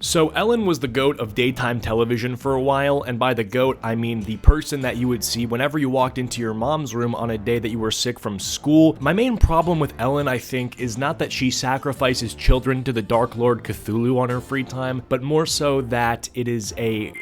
So Ellen was the GOAT of daytime television for a while, and by the GOAT, I mean the person that you would see whenever you walked into your mom's room on a day that you were sick from school. My main problem with Ellen, I think, is not that she sacrifices children to the Dark Lord Cthulhu on her free time, but more so that it is a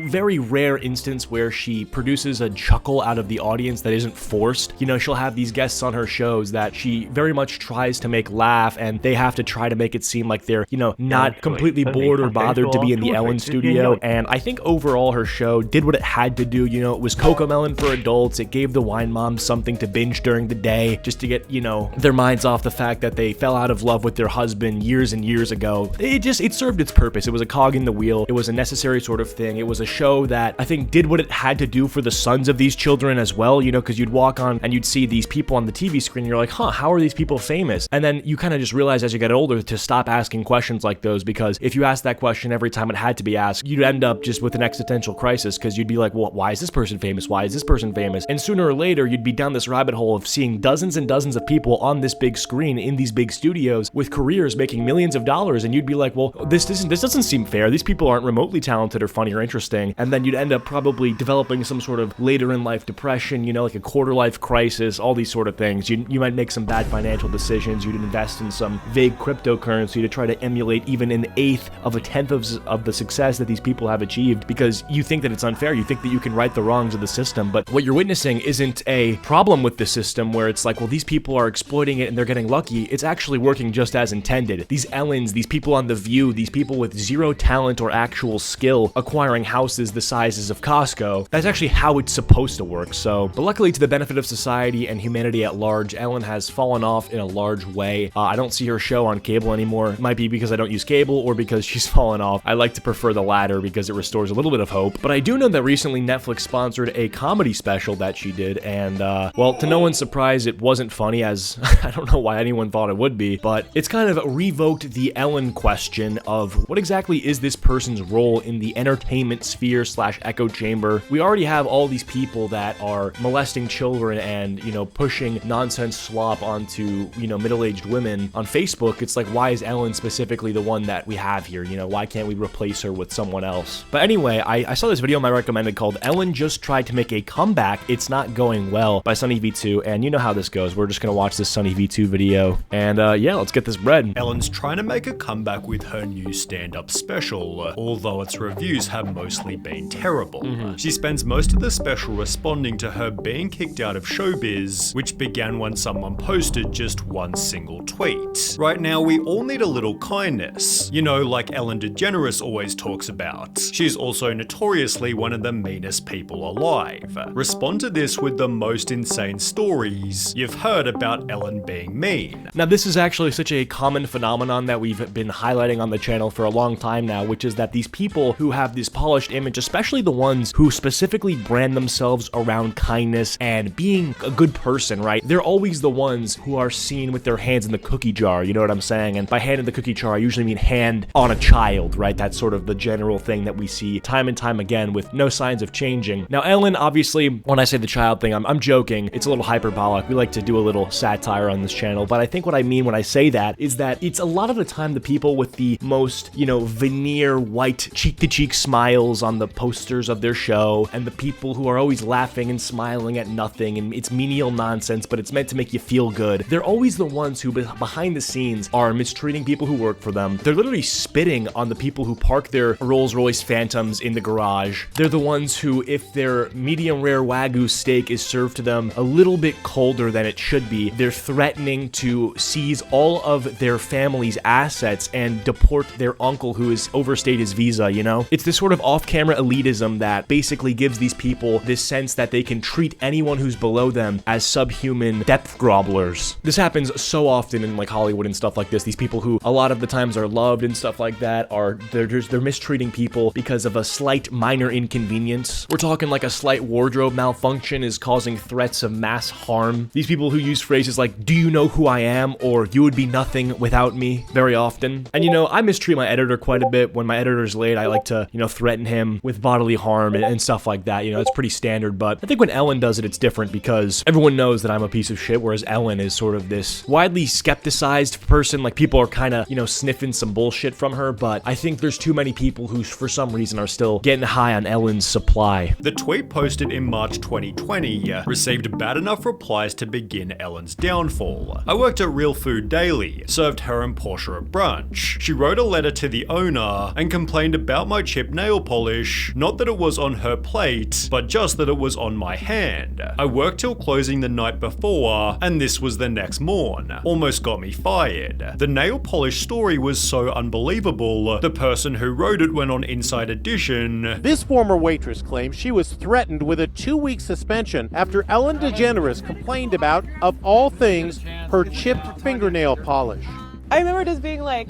very rare instance where she produces a chuckle out of the audience that isn't forced. You know, she'll have these guests on her shows that she very much tries to make laugh, and they have to try to make it seem like they're, you know, not completely bored or bothered to be in the Ellen studio. And I think overall her show did what it had to do. You know, it was Cocomelon for adults. It gave the wine moms something to binge during the day just to get, you know, their minds off the fact that they fell out of love with their husband years and years ago. It served its purpose. It was a cog in the wheel. It was a necessary sort of thing. It was a show that I think did what it had to do for the sons of these children as well, you know, because you'd walk on and you'd see these people on the TV screen and you're like, how are these people famous? And then you kind of just realize as you get older to stop asking questions like those, because if you ask that question every time it had to be asked, you'd end up just with an existential crisis, because you'd be like, well, why is this person famous? Why is this person famous? And sooner or later, you'd be down this rabbit hole of seeing dozens and dozens of people on this big screen in these big studios with careers making millions of dollars, and you'd be like, well, this doesn't seem fair. These people aren't remotely talented or funny or interesting. And then you'd end up probably developing some sort of later in life depression, you know, like a quarter life crisis, all these sort of things. You might make some bad financial decisions. You'd invest in some vague cryptocurrency to try to emulate even an eighth of a tenth of the success that these people have achieved, because you think that it's unfair. You think that you can right the wrongs of the system. But what you're witnessing isn't a problem with the system where it's like, well, these people are exploiting it and they're getting lucky. It's actually working just as intended. These Ellens, these people on The View, these people with zero talent or actual skill acquiring houses the sizes of Costco, that's actually how it's supposed to work. So, but luckily to the benefit of society and humanity at large, Ellen has fallen off in a large way. I don't see her show on cable anymore. It might be because I don't use cable or because she's fallen off. I like to prefer the latter because it restores a little bit of hope. But I do know that recently Netflix sponsored a comedy special that she did, and well, to no one's surprise, it wasn't funny, as I don't know why anyone thought it would be, but it's kind of revoked the Ellen question of what exactly is this person's role in the entertainment sphere / echo chamber. We already have all these people that are molesting children and, you know, pushing nonsense slop onto, you know, middle-aged women on Facebook. It's like, why is Ellen specifically the one that we have here? You know, why can't we replace her with someone else? But anyway, I saw this video on my recommended called Ellen Just Tried to Make a Comeback, It's Not Going Well by Sunny V2, and you know how this goes. We're just gonna watch this Sunny V2 video, and yeah, let's get this bread. Ellen's trying to make a comeback with her new stand-up special, although its reviews have mostly been terrible. She spends most of the special responding to her being kicked out of showbiz, which began when someone posted just one single tweet. Right now, we all need a little kindness, you know, like Ellen DeGeneres always talks about. She's also notoriously one of the meanest people alive. Respond to this with the most insane stories you've heard about Ellen being mean. Now, this is actually such a common phenomenon that we've been highlighting on the channel for a long time now, which is that these people who have this polished image, especially the ones who specifically brand themselves around kindness and being a good person, right? They're always the ones who are seen with their hands in the cookie jar, you know what I'm saying? And by hand in the cookie jar, I usually mean hand on a child, right? That's sort of the general thing that we see time and time again with no signs of changing. Now, Ellen, obviously, when I say the child thing, I'm joking. It's a little hyperbolic. We like to do a little satire on this channel, but I think what I mean when I say that is that it's a lot of the time the people with the most, you know, veneer white cheek-to-cheek smiles on the posters of their show, and the people who are always laughing and smiling at nothing, and it's menial nonsense, but it's meant to make you feel good. They're always the ones who behind the scenes are mistreating people who work for them. They're literally spitting on the people who park their Rolls-Royce Phantoms in the garage. They're the ones who, if their medium rare Wagyu steak is served to them a little bit colder than it should be, they're threatening to seize all of their family's assets and deport their uncle who has overstayed his visa, you know? It's this sort of off-camera elitism that basically gives these people this sense that they can treat anyone who's below them as subhuman depth grovelers. This happens so often in like Hollywood and stuff like this. These people who a lot of the times are loved and stuff like that they're mistreating people because of a slight minor inconvenience. We're talking like a slight wardrobe malfunction is causing threats of mass harm. These people who use phrases like, "Do you know who I am?" or "You would be nothing without me," very often. And you know, I mistreat my editor quite a bit. When my editor's late, I like to, you know, threaten threaten him with bodily harm and stuff like that. You know, it's pretty standard, but I think when Ellen does it, it's different because everyone knows that I'm a piece of shit, whereas Ellen is sort of this widely skepticized person. Like, people are kind of, you know, sniffing some bullshit from her, but I think there's too many people who, for some reason, are still getting high on Ellen's supply. The tweet posted in March 2020 received bad enough replies to begin Ellen's downfall. I worked at Real Food Daily, served her and Portia a brunch. She wrote a letter to the owner and complained about my chipped nail polish, not that it was on her plate, but just that it was on my hand. I worked till closing the night before, and this was the next morn. Almost got me fired. The nail polish story was so unbelievable, the person who wrote it went on Inside Edition. This former waitress claims she was threatened with a 2-week suspension after Ellen DeGeneres complained about, of all things, her chipped fingernail polish. I remember just being like,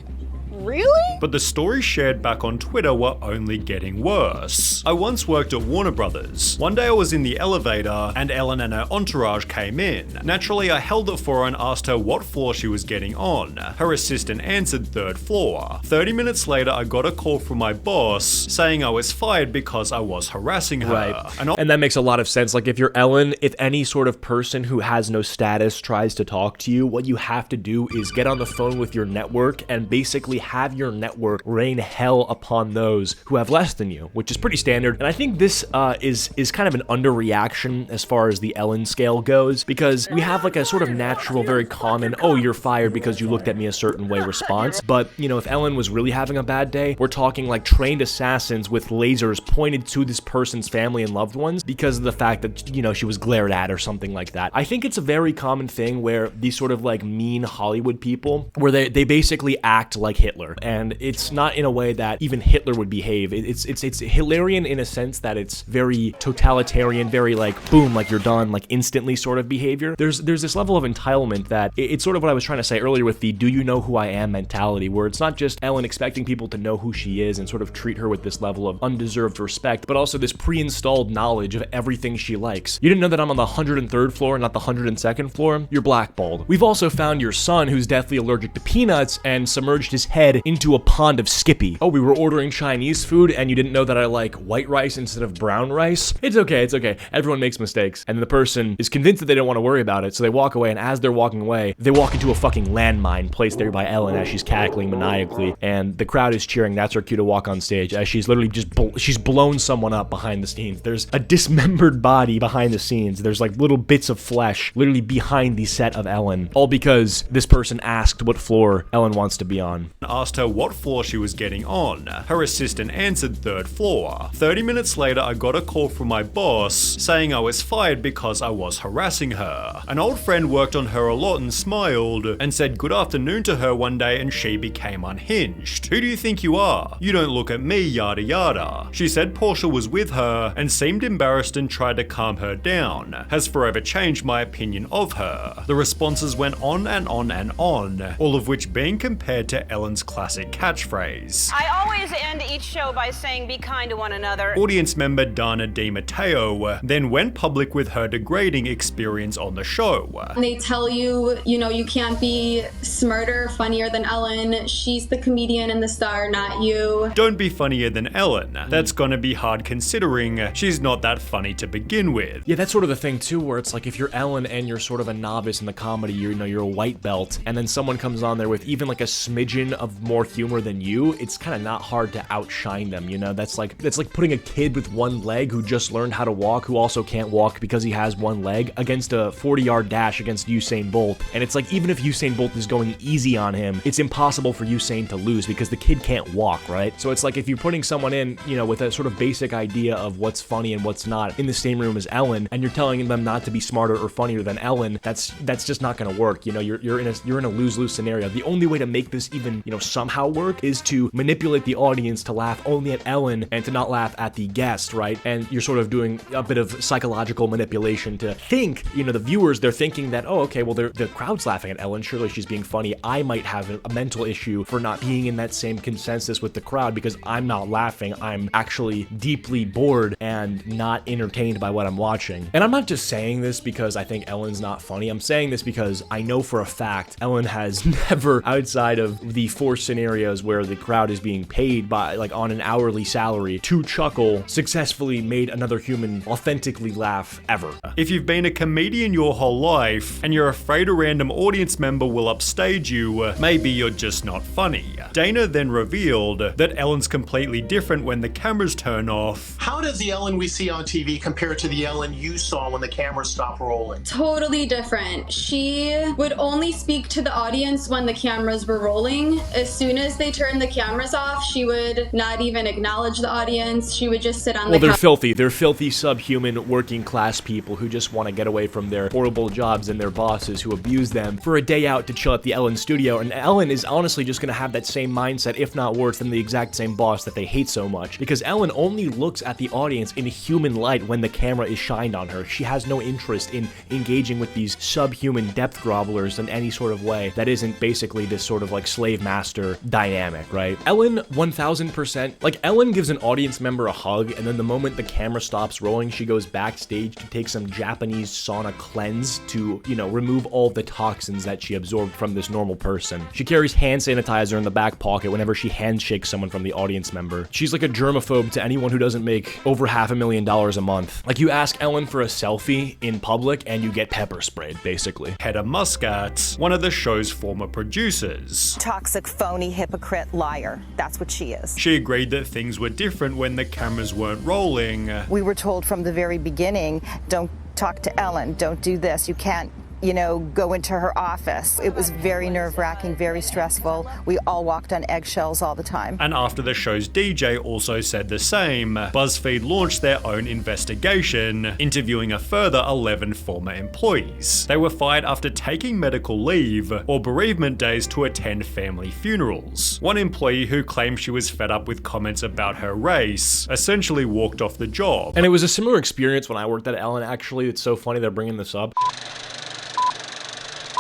really? But the stories shared back on Twitter were only getting worse. I once worked at Warner Brothers. One day I was in the elevator and Ellen and her entourage came in. Naturally, I held it for her and asked her what floor she was getting on. Her assistant answered 3rd floor. 30 minutes later, I got a call from my boss saying I was fired because I was harassing her. Right. And that makes a lot of sense. Like, if you're Ellen, if any sort of person who has no status tries to talk to you, what you have to do is get on the phone with your network and basically have your network rain hell upon those who have less than you, which is pretty standard. And I think this is kind of an underreaction as far as the Ellen scale goes, because we have like a sort of natural, very common, oh, you're fired because you looked at me a certain way response. But, you know, if Ellen was really having a bad day, we're talking like trained assassins with lasers pointed to this person's family and loved ones because of the fact that, you know, she was glared at or something like that. I think it's a very common thing where these sort of like mean Hollywood people, where they basically act like Hitler. And it's not in a way that even Hitler would behave. It's Hitlerian in a sense that it's very totalitarian, very like, boom, like you're done, like instantly sort of behavior. There's this level of entitlement that it's sort of what I was trying to say earlier with the do you know who I am mentality, where it's not just Ellen expecting people to know who she is and sort of treat her with this level of undeserved respect, but also this pre-installed knowledge of everything she likes. You didn't know that I'm on the 103rd floor and not the 102nd floor? You're blackballed. We've also found your son who's deathly allergic to peanuts and submerged his head into a pond of Skippy. Oh, we were ordering Chinese food and you didn't know that I like white rice instead of brown rice? It's okay, it's okay. Everyone makes mistakes. And the person is convinced that they don't want to worry about it, so they walk away, and as they're walking away, they walk into a fucking landmine placed there by Ellen as she's cackling maniacally, and the crowd is cheering. That's her cue to walk on stage as she's literally just she's blown someone up behind the scenes. There's a dismembered body behind the scenes. There's like little bits of flesh literally behind the set of Ellen, all because this person asked what floor Ellen wants to be on. Asked her what floor she was getting on. Her assistant answered 3rd floor. 30 minutes later, I got a call from my boss saying I was fired because I was harassing her. An old friend worked on her a lot and smiled and said good afternoon to her one day, and she became unhinged. Who do you think you are? You don't look at me, yada yada. She said Portia was with her and seemed embarrassed and tried to calm her down. Has forever changed my opinion of her. The responses went on and on and on, all of which being compared to Ellen's classic catchphrase. I always end each show by saying be kind to one another. Audience member Dana DiMatteo then went public with her degrading experience on the show. They tell you, you know, you can't be smarter, funnier than Ellen. She's the comedian and the star, not you. Don't be funnier than Ellen. That's gonna be hard considering she's not that funny to begin with. Yeah, that's sort of the thing too, where it's like if you're Ellen and you're sort of a novice in the comedy, you're a white belt, and then someone comes on there with even like a smidgen of more humor than you, it's kind of not hard to outshine them, you know? That's like putting a kid with one leg who just learned how to walk, who also can't walk because he has one leg, against a 40-yard dash against Usain Bolt. And it's like, even if Usain Bolt is going easy on him, it's impossible for Usain to lose because the kid can't walk, right? So it's like if you're putting someone in, you know, with a sort of basic idea of what's funny and what's not in the same room as Ellen, and you're telling them not to be smarter or funnier than Ellen, that's just not gonna work. You know, you're in a lose-lose scenario. The only way to make this even, you know, somehow work is to manipulate the audience to laugh only at Ellen and to not laugh at the guest, right? And you're sort of doing a bit of psychological manipulation to think, you know, the viewers, they're thinking that, oh, okay, well, the crowd's laughing at Ellen, surely she's being funny. I might have a mental issue for not being in that same consensus with the crowd because I'm not laughing. I'm actually deeply bored and not entertained by what I'm watching. And I'm not just saying this because I think Ellen's not funny. I'm saying this because I know for a fact Ellen has never, outside of the force scenarios where the crowd is being paid by, like, on an hourly salary to chuckle, successfully made another human authentically laugh ever. If you've been a comedian your whole life and you're afraid a random audience member will upstage you, maybe you're just not funny. Dana then revealed that Ellen's completely different when the cameras turn off. How does the Ellen we see on TV compare to the Ellen you saw when the cameras stopped rolling? Totally different. She would only speak to the audience when the cameras were rolling. As soon as they turned the cameras off, she would not even acknowledge the audience. She would just sit on the couch. Well, they're filthy. They're filthy, subhuman, working class people who just want to get away from their horrible jobs and their bosses who abuse them for a day out to chill at the Ellen studio. And Ellen is honestly just going to have that same mindset, if not worse, than the exact same boss that they hate so much. Because Ellen only looks at the audience in a human light when the camera is shined on her. She has no interest in engaging with these subhuman depth grovelers in any sort of way that isn't basically this sort of like slave master dynamic, right? Ellen, 1000%, like Ellen gives an audience member a hug, and then the moment the camera stops rolling, she goes backstage to take some Japanese sauna cleanse to, you know, remove all the toxins that she absorbed from this normal person. She carries hand sanitizer in the back pocket whenever she handshakes someone from the audience member. She's like a germaphobe to anyone who doesn't make over $500,000 a month. Like, you ask Ellen for a selfie in public and you get pepper sprayed, basically. Hedda Muscat, one of the show's former producers. Toxic, phony, hypocrite, liar. That's what she is. She agreed that things were different when the cameras weren't rolling. We were told from the very beginning, don't talk to Ellen, don't do this, you can't, you know, go into her office. It was very nerve-wracking, very stressful. We all walked on eggshells all the time. And after the show's DJ also said the same, BuzzFeed launched their own investigation, interviewing a further 11 former employees. They were fired after taking medical leave or bereavement days to attend family funerals. One employee who claimed she was fed up with comments about her race essentially walked off the job. And it was a similar experience when I worked at Ellen, actually. It's so funny they're bringing this up.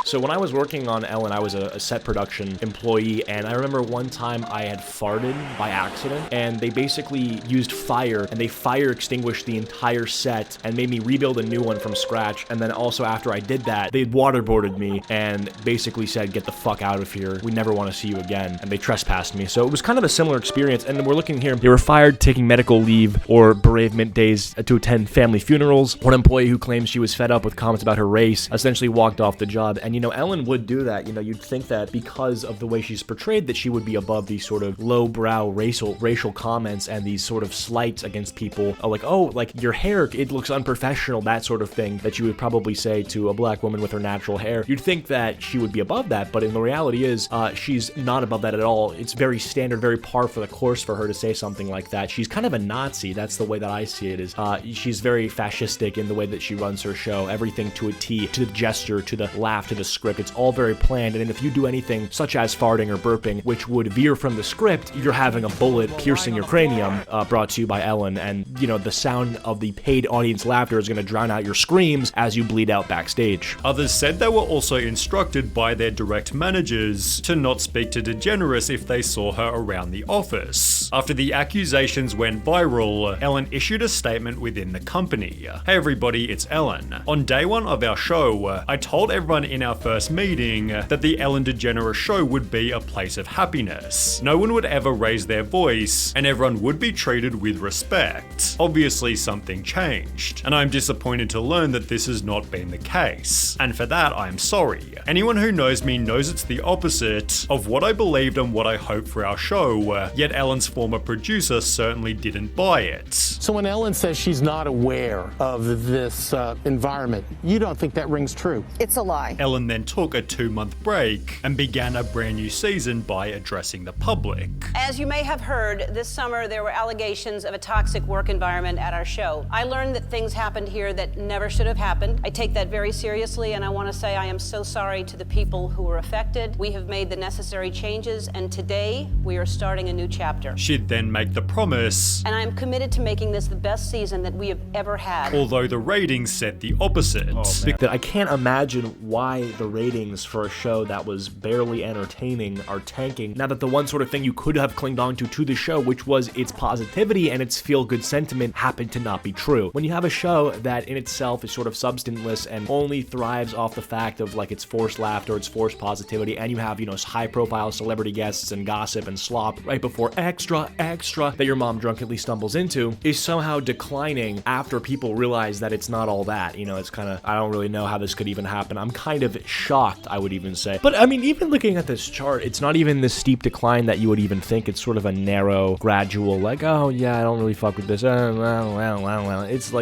So when I was working on Ellen, I was a set production employee, and I remember one time I had farted by accident, and they basically used fire, and they fire extinguished the entire set and made me rebuild a new one from scratch. And then also after I did that, they waterboarded me and basically said, get the fuck out of here. We never want to see you again. And they trespassed me. So it was kind of a similar experience. And we're looking here, they were fired taking medical leave or bereavement days to attend family funerals. One employee who claims she was fed up with comments about her race essentially walked off the job. And you know, Ellen would do that. You know, you'd think that because of the way she's portrayed that she would be above these sort of lowbrow racial comments and these sort of slights against people, like, oh, like your hair, it looks unprofessional, that sort of thing that you would probably say to a black woman with her natural hair. You'd think that she would be above that, but in the reality is she's not above that at all. It's very standard, very par for the course for her to say something like that. She's kind of a Nazi. That's the way that I see it. Is she's very fascistic in the way that she runs her show. Everything to a T, to the gesture, to the laugh, to the script. It's all very planned, and if you do anything such as farting or burping, which would veer from the script, you're having a bullet piercing your cranium, brought to you by Ellen, and, you know, the sound of the paid audience laughter is going to drown out your screams as you bleed out backstage. Others said they were also instructed by their direct managers to not speak to DeGeneres if they saw her around the office. After the accusations went viral, Ellen issued a statement within the company. Hey everybody, it's Ellen. On day one of our show, I told everyone in our first meeting that the Ellen DeGeneres show would be a place of happiness. No one would ever raise their voice, and everyone would be treated with respect. Obviously something changed, and I'm disappointed to learn that this has not been the case. And for that, I'm sorry. Anyone who knows me knows it's the opposite of what I believed and what I hoped for our show, yet Ellen's former producer certainly didn't buy it. So when Ellen says she's not aware of this environment, you don't think that rings true? It's a lie. Ellen then took a 2-month break and began a brand new season by addressing the public. As you may have heard, this summer there were allegations of a toxic work environment at our show. I learned that things happened here that never should have happened. I take that very seriously, and I want to say I am so sorry to the people who were affected. We have made the necessary changes, and today we are starting a new chapter. She She'd then make the promise, and I'm committed to making this the best season that we have ever had. although the ratings said the opposite. That I can't imagine why the ratings for a show that was barely entertaining are tanking, now that the one sort of thing you could have clinged on to the show, which was its positivity and its feel-good sentiment, happened to not be true. When you have a show that in itself is sort of substanceless and only thrives off the fact of like its forced laughter, its forced positivity, and you have, you know, high-profile celebrity guests and gossip and slop right before extra that your mom drunkenly stumbles into, is somehow declining after people realize that it's not all that. You know, it's kind of, I don't really know how this could even happen. I'm kind of shocked, I would even say. But I mean, even looking at this chart, it's not even this steep decline that you would even think. It's sort of a narrow, gradual, like, oh yeah, I don't really fuck with this. It's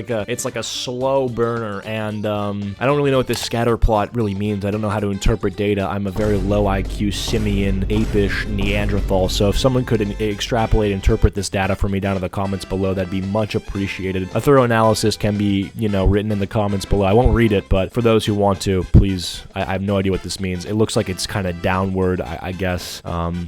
like a slow burner, and I don't really know what this scatter plot really means. I don't know how to interpret data. I'm a very low IQ simian, apish Neanderthal, so if someone could extrapolate, interpret this data for me down in the comments below, that'd be much appreciated. A thorough analysis can be, you know, written in the comments below. I won't read it, but for those who want to, please, I have no idea what this means. It looks like it's kind of downward, I guess.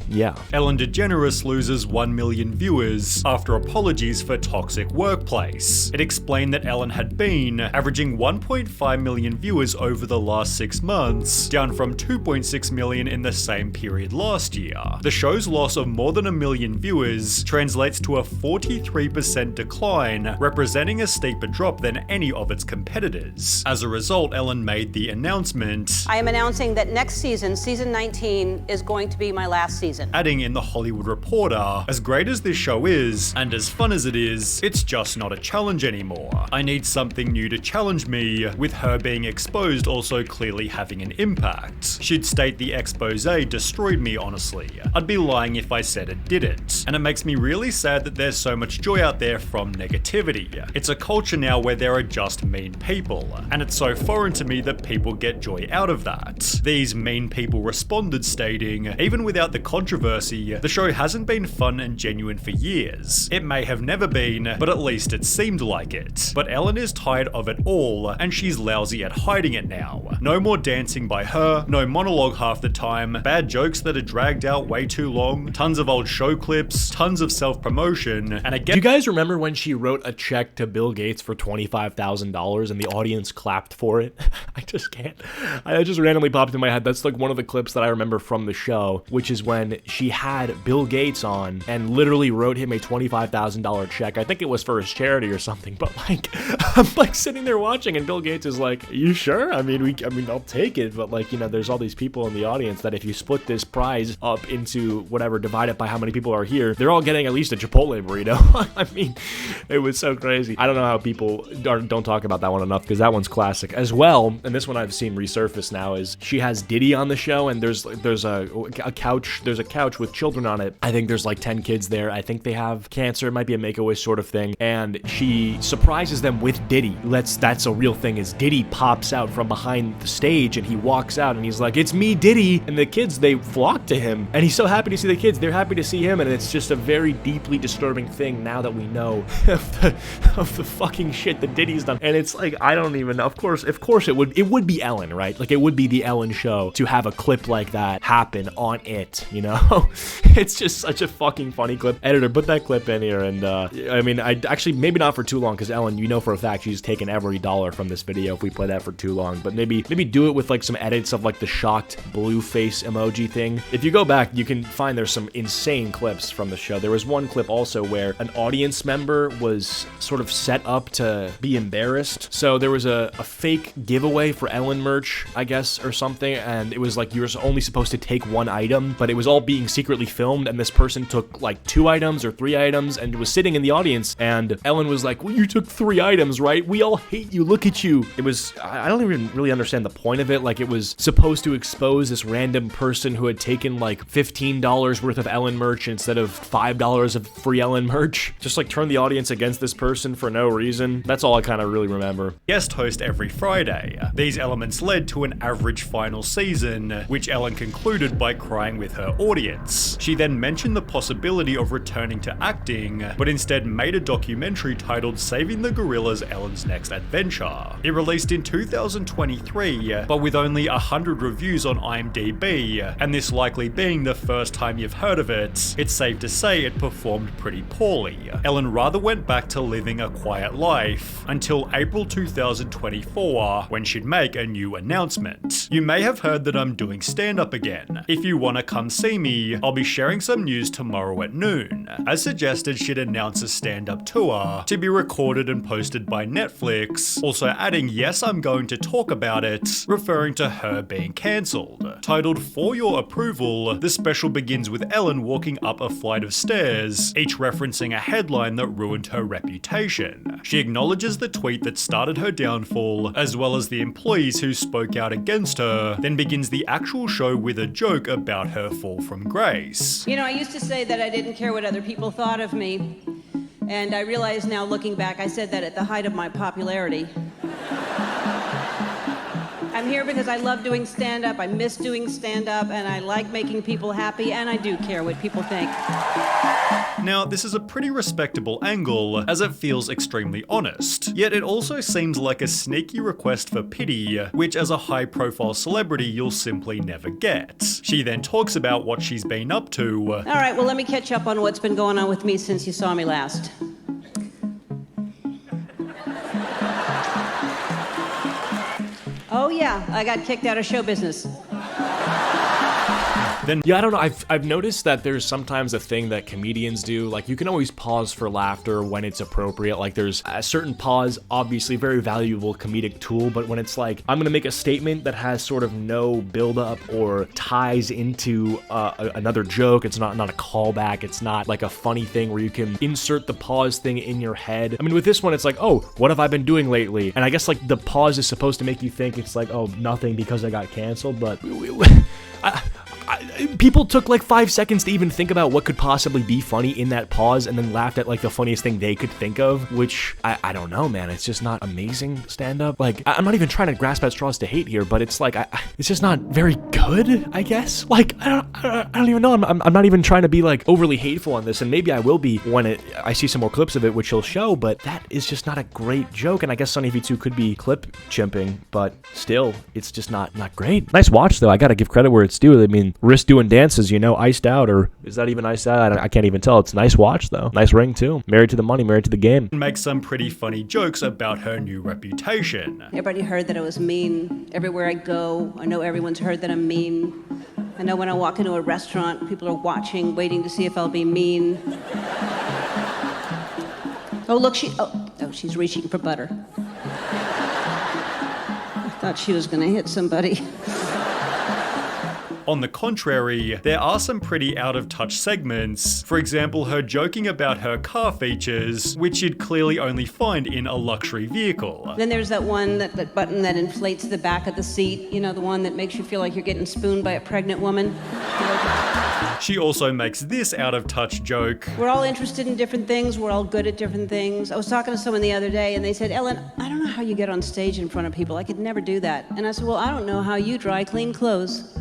Yeah. Ellen DeGeneres loses 1 million viewers after apologies for toxic workplace. It explained that Ellen had been averaging 1.5 million viewers over the last 6 months, down from 2.6 million in the same period last year. The show's loss of more than 1 million viewers translates to a 43% decline, representing a steeper drop than any of its competitors. As a result, Ellen made the announcement, I am announcing that next season, season 19, is going to be my last season. adding in The Hollywood Reporter, as great as this show is, and as fun as it is, it's just not a challenge anymore. I need something new to challenge me, with her being exposed also clearly having an impact. She'd state the expose destroyed me, honestly. I'd be lying if I said it didn't. And it makes me really sad that there's so much joy out there from negativity. It's a culture now where there are just mean people, and it's so foreign to me that people get joy out of that. These mean people responded, stating, even without the controversy, the show hasn't been fun and genuine for years. It may have never been, but at least it seemed like it. But Ellen is tired of it all, and she's lousy at hiding it now. No more dancing by her, no monologue half the time, bad jokes that are dragged out way too long, tons of old show clips, tons of self-promotion, and again— Do you guys remember when she wrote a check to Bill Gates for $25,000 and the audience clapped for it? I just can't. It just randomly popped in my head. That's like one of the clips that I remember from the show, which is when she had Bill Gates on and literally wrote him a $25,000 check. I think it was for his charity or something, but like, I'm like sitting there watching and Bill Gates is like, "Are you sure? I mean, I'll take it, but like, you know, there's all these people in the audience that if you split this prize up into whatever, divide it by how many people are here, they're all getting at least a Chipotle burrito." I mean, it was so crazy. I don't know how people don't talk about that one enough, because that one's classic as well. And this one I've seen resurface now is she has Diddy on the show, and there's a couch with children on it. I think there's like 10 kids there. I think they have cancer. It might be a Make-A-Wish sort of thing. And she surprises them with Diddy. That's a real thing, is Diddy pops out from behind the stage and he walks out and he's like, "It's me, Diddy." And the kids, they flock to him, and he's so happy to see the kids. They're happy to see him, and it's just a very deeply disturbing thing now that we know of the fucking shit that Diddy's done. And it's like, I don't even know. Of course it would be Ellen, right? Like, it would be the Ellen show to have a clip like that happen on it, you know? It's just such a fucking funny clip. Editor, put that clip in here. And I mean, I actually, maybe not for too long, because Ellen, you know for a fact she's taken every dollar from this video if we play that for too long. But maybe do it with like some edits of like the shocked blue face emoji thing. If you go back, you can find there's some insane clips from the show. There was one clip also where an audience member was sort of set up to be embarrassed. So there was a fake giveaway for Ellen merch, I guess, or something, and it was like you were only supposed to take one item, but it was all being secretly filmed, and this person took like 2 items or 3 items and was sitting in the audience, and Ellen was like, "Well, you took 3 items, right? We all hate you, look at you." It was, I don't even really understand the point of it. Like, it was supposed to expose this random person who had taken like $15 worth of Ellen merch instead of $5 of free Ellen merch. Just like turn the audience against this person for no reason. That's all I kind of really remember. Guest host every Friday. These elements led to an average final season, which Ellen concluded by crying with her audience. She then mentioned the possibility of returning to acting, but instead made a documentary titled Saving the Gorillas: Ellen's Next Adventure. It released in 2023, but with only 100 reviews on IMDb, and this likely being the first time you've heard of it, it saved to say it performed pretty poorly. Ellen rather went back to living a quiet life until April 2024, when she'd make a new announcement. You may have heard that I'm doing stand-up again. If you wanna come see me, I'll be sharing some news tomorrow at noon. As suggested, she'd announce a stand-up tour to be recorded and posted by Netflix, also adding, yes, I'm going to talk about it, referring to her being cancelled. Titled For Your Approval, the special begins with Ellen walking up a flight of stairs, each referencing a headline that ruined her reputation. She acknowledges the tweet that started her downfall, as well as the employees who spoke out against her, then begins the actual show with a joke about her fall from grace. You know, I used to say that I didn't care what other people thought of me, and I realize now, looking back, I said that at the height of my popularity. I'm here because I love doing stand-up, I miss doing stand-up, and I like making people happy, and I do care what people think. Now, this is a pretty respectable angle, as it feels extremely honest. Yet it also seems like a sneaky request for pity, which as a high-profile celebrity you'll simply never get. She then talks about what she's been up to. All right, well, let me catch up on what's been going on with me since you saw me last. Oh yeah, I got kicked out of show business. Yeah, I don't know. I've noticed that there's sometimes a thing that comedians do. Like, you can always pause for laughter when it's appropriate. Like, there's a certain pause, obviously very valuable comedic tool, but when it's like, I'm gonna make a statement that has sort of no buildup or ties into another joke. It's not a callback. It's not like a funny thing where you can insert the pause thing in your head. I mean, with this one, it's like, oh, what have I been doing lately? And I guess like the pause is supposed to make you think it's like, oh, nothing because I got canceled, but people took like 5 seconds to even think about what could possibly be funny in that pause and then laughed at like the funniest thing they could think of, which I don't know, man. It's just not amazing stand-up. Like, I'm not even trying to grasp at straws to hate here, but it's like, it's just not very good, I guess. Like, I don't even know. I'm not even trying to be like overly hateful on this, and maybe I will be when I see some more clips of it, which he'll show, but that is just not a great joke, and I guess Sunny V2 could be clip chimping, but still, it's just not great. Nice watch, though. I gotta give credit where it's due. I mean, wrist doing dances, you know, iced out, or is that even iced out? I can't even tell. It's a nice watch, though. Nice ring, too. Married to the money, married to the game. Makes some pretty funny jokes about her new reputation. Everybody heard that I was mean. Everywhere I go, I know everyone's heard that I'm mean. I know when I walk into a restaurant, people are watching, waiting to see if I'll be mean. Oh, look, she's reaching for butter. I thought she was gonna hit somebody. On the contrary, there are some pretty out-of-touch segments. For example, her joking about her car features, which you'd clearly only find in a luxury vehicle. Then there's that one, that button that inflates the back of the seat, you know, the one that makes you feel like you're getting spooned by a pregnant woman. She also makes this out-of-touch joke. We're all interested in different things, we're all good at different things. I was talking to someone the other day and they said, Ellen, I don't know how you get on stage in front of people. I could never do that. And I said, well, I don't know how you dry clean clothes.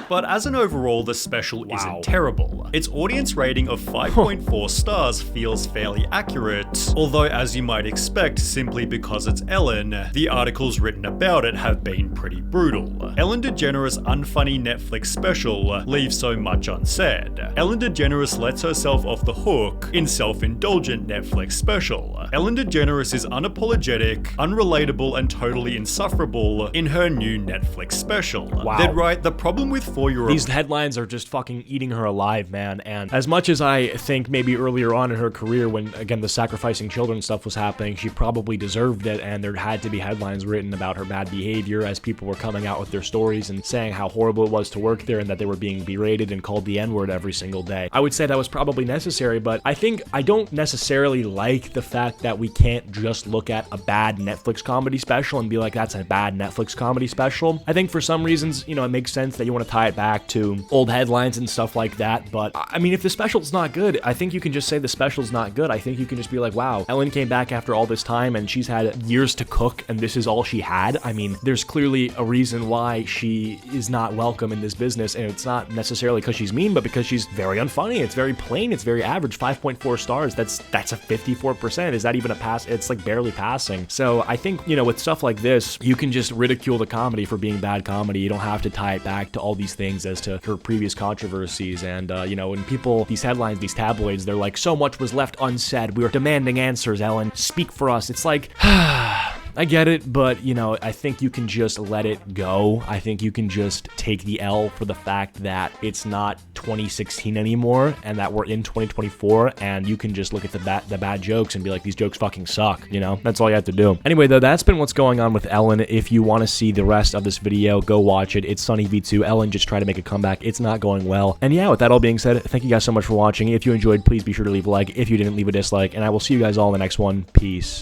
But as an overall, the special isn't terrible. Its audience rating of 5.4 stars feels fairly accurate, although as you might expect, simply because it's Ellen, the articles written about it have been pretty brutal. Ellen DeGeneres' unfunny Netflix special leaves so much unsaid. Ellen DeGeneres lets herself off the hook in self-indulgent Netflix special. Ellen DeGeneres is unapologetic, unrelatable, and totally insufferable in her new Netflix special. Wow. They'd write, the problem with these headlines are just fucking eating her alive, man. And as much as I think maybe earlier on in her career when, again, the sacrificing children stuff was happening, she probably deserved it, and there had to be headlines written about her bad behavior as people were coming out with their stories and saying how horrible it was to work there and that they were being berated and called the N-word every single day. I would say that was probably necessary, but I don't necessarily like the fact that we can't just look at a bad Netflix comedy special and be like, that's a bad Netflix comedy special. I think for some reasons, you know, it makes sense that you want to tie it back to old headlines and stuff like that, but I mean, if the special's not good, I think you can just say the special's not good. I think you can just be like, wow, Ellen came back after all this time and she's had years to cook and this is all she had. I mean, there's clearly a reason why she is not welcome in this business, and it's not necessarily because she's mean, but because she's very unfunny. It's very plain. It's very average. 5.4 stars. That's a 54%. Is that even a pass? It's like barely passing. So I think, you know, with stuff like this, you can just ridicule the comedy for being bad comedy. You don't have to tie it back to all these these things as to her previous controversies. And, you know, when people, these headlines, these tabloids, they're like, so much was left unsaid. We're demanding answers, Ellen. Speak for us. It's like, I get it, but, you know, I think you can just let it go. I think you can just take the L for the fact that it's not 2016 anymore and that we're in 2024, and you can just look at the bad jokes and be like, these jokes fucking suck, you know? That's all you have to do. Anyway, though, that's been what's going on with Ellen. If you want to see the rest of this video, go watch it. It's Sunny V2. Ellen just tried to make a comeback. It's not going well. And yeah, with that all being said, thank you guys so much for watching. If you enjoyed, please be sure to leave a like. If you didn't, leave a dislike, and I will see you guys all in the next one. Peace.